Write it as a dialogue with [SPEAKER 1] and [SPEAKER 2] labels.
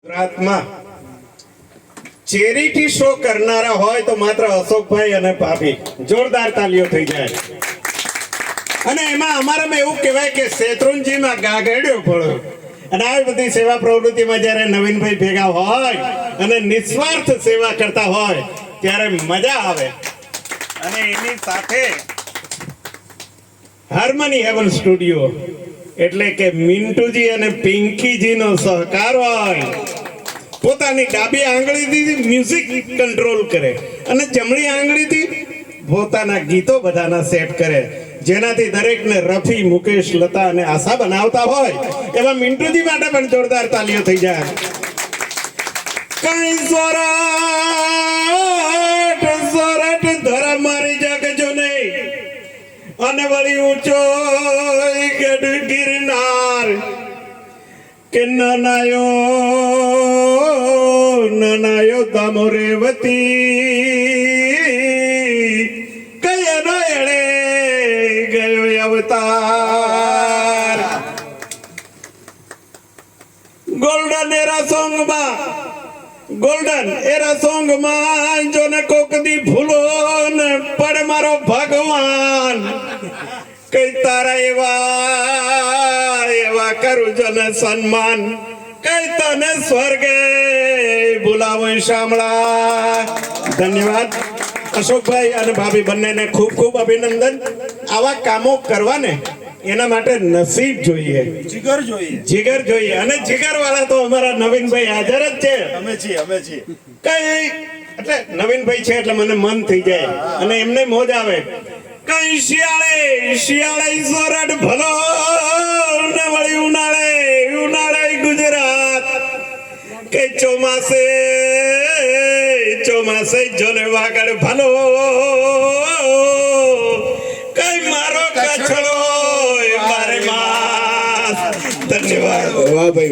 [SPEAKER 1] ગુજરાતમાં charity show કરનારા હોય તો માત્ર અશોકભાઈ અને ભાભી. જોરદાર તાલીઓ થઈ જાય. અને એમાં અમારામાં એવું કહેવાય કે શેત્રુંજીમાં ગાગડ્યો પડ્યો. અને આવી બધી સેવા પ્રવૃત્તિમાં જ્યારે નવીનભાઈ ભેગા હોય અને નિસ્વાર્થ સેવા કરતા હોય ત્યારે મજા આવે. અને એની સાથે હાર્મની હેવન સ્ટુડિયો એટલે કે મિન્ટુજી અને પિંકીજીનો સહકાર હોય. પોતાની ડાબી આંગળીથી મ્યુઝિક કંટ્રોલ કરે અને જમણી આંગળીથી પોતાના ગીતો બધાના સેટ કરે, જેનાથી દરેકને રફી, મુકેશ, લતા અને આશા બનાવતા હોય એવા મિન્ટુજી માટે પણ જોરદાર તાલીઓ થઈ જાય. કઈ સોરઠ સોરઠ ધરા મારી જાગજો નહીં અને વળી ઊંચો ગઢ ગિરનાર કે નનાયો દામો રેવતી કયનો એળે ગયો અવતાર. ગોલ્ડન એરા સોંગમાં જોને કોકદી ભૂલો ને પડે મારો ભગવાન કઈ તારા એવા કરું જને સન્માન કઈ તને સ્વર્ગે બોલાવો શામળા. ધન્યવાદ અશોકભાઈ અને ભાભી બંનેને ખૂબ ખૂબ અભિનંદન. આવા કામો કરવાને એના માટે નસીબ જોઈએ, જીગર જોઈએ અને જીગર વાળા તો અમારા નવીનભાઈ હાજર જ છે.
[SPEAKER 2] અમે છીએ
[SPEAKER 1] કઈ એટલે નવીનભાઈ છે એટલે મને મન થઈ જાય અને એમને મોજ આવે. કઈ શિયાળે સોરઠ ભલો ને વળી ઉનાળે ગુજરાત કે ચોમાસે જોને વાગડ ભલો કઈ મારો કછડો મારે માસ. ધન્યવાદ. વાહ ભાઈ.